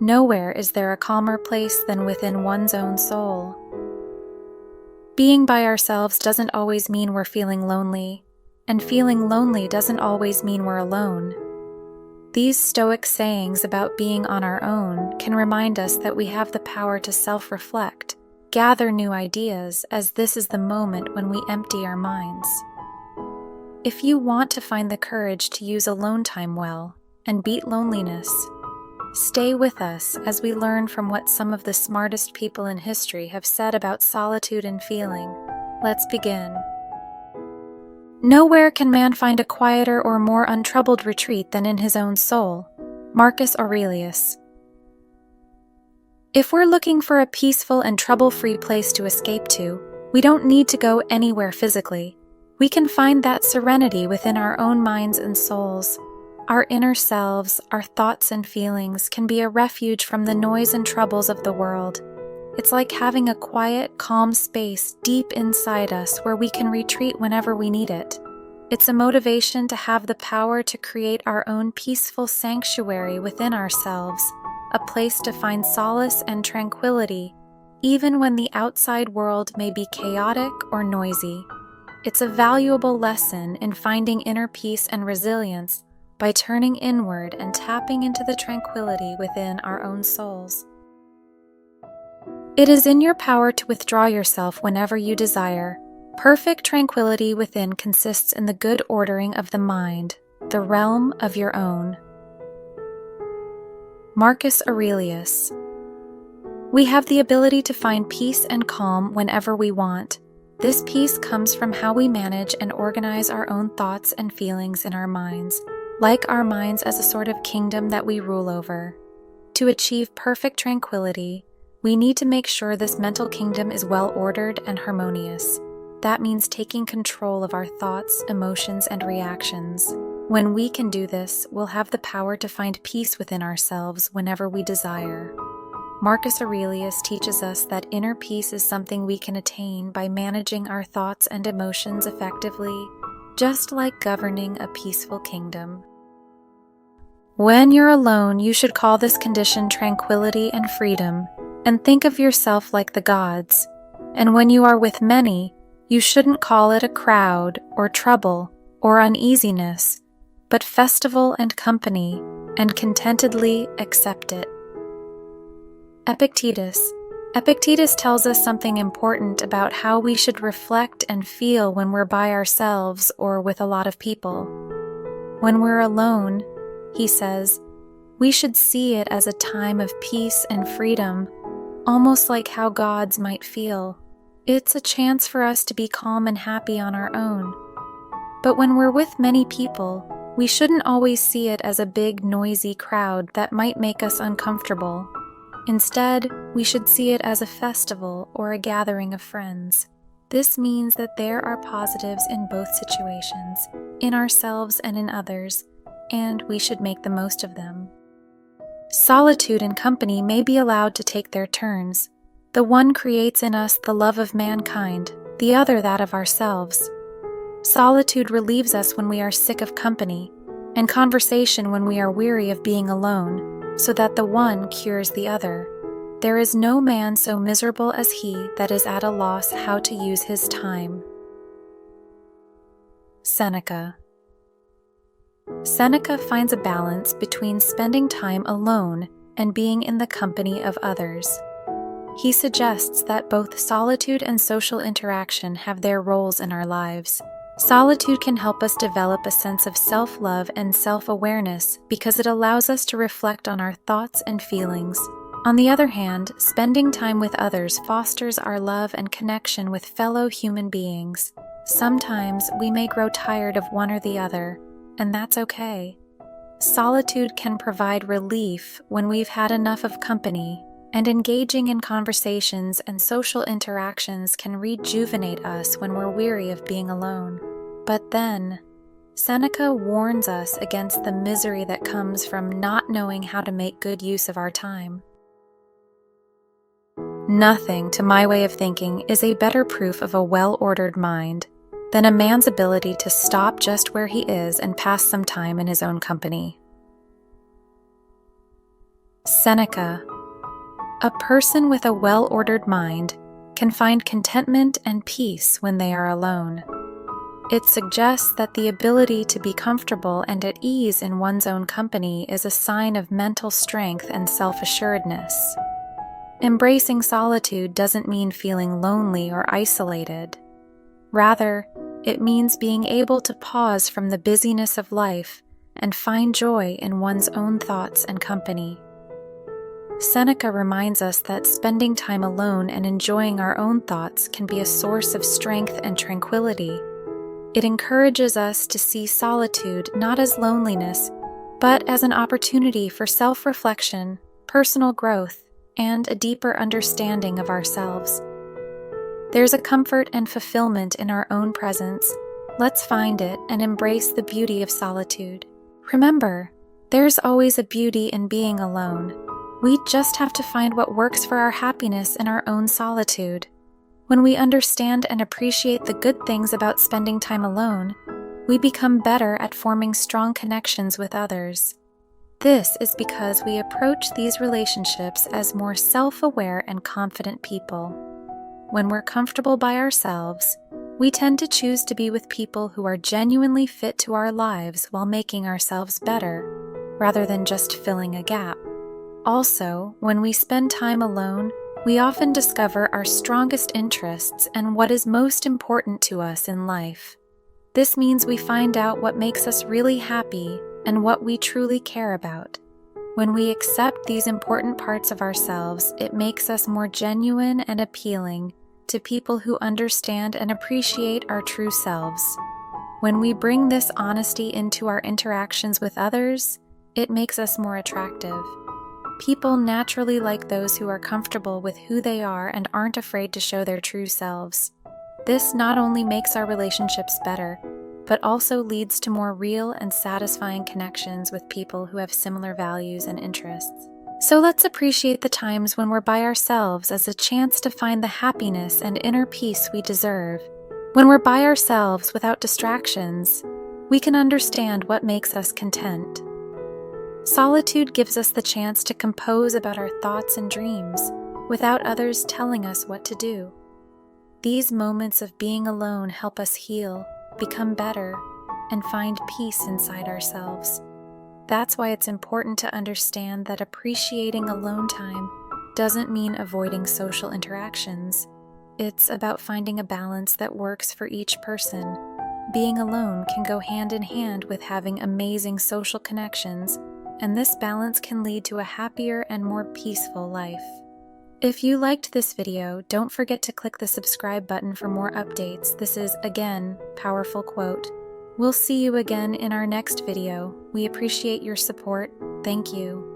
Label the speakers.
Speaker 1: Nowhere is there a calmer place than within one's own soul. Being by ourselves doesn't always mean we're feeling lonely, and feeling lonely doesn't always mean we're alone. These Stoic sayings about being on our own can remind us that we have the power to self-reflect, gather new ideas, as this is the moment when we empty our minds. If you want to find the courage to use alone time well and beat loneliness, stay with us as we learn from what some of the smartest people in history have said about solitude and feeling. Let's begin. Nowhere can man find a quieter or more untroubled retreat than in his own soul. Marcus Aurelius. If we're looking for a peaceful and trouble-free place to escape to, we don't need to go anywhere physically. We can find that serenity within our own minds and souls. Our inner selves, our thoughts and feelings can be a refuge from the noise and troubles of the world. It's like having a quiet, calm space deep inside us where we can retreat whenever we need it. It's a motivation to have the power to create our own peaceful sanctuary within ourselves, a place to find solace and tranquility, even when the outside world may be chaotic or noisy. It's a valuable lesson in finding inner peace and resilience by turning inward and tapping into the tranquility within our own souls. It is in your power to withdraw yourself whenever you desire. Perfect tranquility within consists in the good ordering of the mind, the realm of your own. Marcus Aurelius. We have the ability to find peace and calm whenever we want. This peace comes from how we manage and organize our own thoughts and feelings in our minds, like our minds as a sort of kingdom that we rule over. To achieve perfect tranquility, we need to make sure this mental kingdom is well ordered and harmonious. That means taking control of our thoughts, emotions, and reactions. When we can do this, we'll have the power to find peace within ourselves whenever we desire. Marcus Aurelius teaches us that inner peace is something we can attain by managing our thoughts and emotions effectively, just like governing a peaceful kingdom. When you're alone, you should call this condition tranquility and freedom, and think of yourself like the gods. And when you are with many, you shouldn't call it a crowd, or trouble, or uneasiness, but festival and company, and contentedly accept it. Epictetus. Epictetus tells us something important about how we should reflect and feel when we're by ourselves or with a lot of people. When we're alone, he says, we should see it as a time of peace and freedom, almost like how gods might feel. It's a chance for us to be calm and happy on our own. But when we're with many people, we shouldn't always see it as a big, noisy crowd that might make us uncomfortable. Instead, we should see it as a festival or a gathering of friends. This means that there are positives in both situations, in ourselves and in others, and we should make the most of them. Solitude and company may be allowed to take their turns. The one creates in us the love of mankind, the other that of ourselves. Solitude relieves us when we are sick of company, and conversation when we are weary of being alone, so that the one cures the other. There is no man so miserable as he that is at a loss how to use his time. Seneca. Seneca finds a balance between spending time alone and being in the company of others. He suggests that both solitude and social interaction have their roles in our lives. Solitude can help us develop a sense of self-love and self-awareness because it allows us to reflect on our thoughts and feelings. On the other hand, spending time with others fosters our love and connection with fellow human beings. Sometimes we may grow tired of one or the other, and that's okay. Solitude can provide relief when we've had enough of company, and engaging in conversations and social interactions can rejuvenate us when we're weary of being alone. But then, Seneca warns us against the misery that comes from not knowing how to make good use of our time. Nothing, to my way of thinking, is a better proof of a well-ordered mind than a man's ability to stop just where he is and pass some time in his own company. Seneca: a person with a well-ordered mind can find contentment and peace when they are alone. It suggests that the ability to be comfortable and at ease in one's own company is a sign of mental strength and self-assuredness. Embracing solitude doesn't mean feeling lonely or isolated. Rather, it means being able to pause from the busyness of life and find joy in one's own thoughts and company. Seneca reminds us that spending time alone and enjoying our own thoughts can be a source of strength and tranquility. It encourages us to see solitude not as loneliness, but as an opportunity for self-reflection, personal growth, and a deeper understanding of ourselves. There's a comfort and fulfillment in our own presence. Let's find it and embrace the beauty of solitude. Remember, there's always a beauty in being alone. We just have to find what works for our happiness in our own solitude. When we understand and appreciate the good things about spending time alone, we become better at forming strong connections with others. This is because we approach these relationships as more self-aware and confident people. When we're comfortable by ourselves, we tend to choose to be with people who are genuinely fit to our lives while making ourselves better, rather than just filling a gap. Also, when we spend time alone, we often discover our strongest interests and what is most important to us in life. This means we find out what makes us really happy and what we truly care about. When we accept these important parts of ourselves, it makes us more genuine and appealing to people who understand and appreciate our true selves. When we bring this honesty into our interactions with others, it makes us more attractive. People naturally like those who are comfortable with who they are and aren't afraid to show their true selves. This not only makes our relationships better, but also leads to more real and satisfying connections with people who have similar values and interests. So let's appreciate the times when we're by ourselves as a chance to find the happiness and inner peace we deserve. When we're by ourselves without distractions, we can understand what makes us content. Solitude gives us the chance to compose about our thoughts and dreams without others telling us what to do. These moments of being alone help us heal, become better, and find peace inside ourselves. That's why it's important to understand that appreciating alone time doesn't mean avoiding social interactions. It's about finding a balance that works for each person. Being alone can go hand in hand with having amazing social connections, and this balance can lead to a happier and more peaceful life. If you liked this video, don't forget to click the subscribe button for more updates. This is, again, Powerful Quote. We'll see you again in our next video. We appreciate your support. Thank you.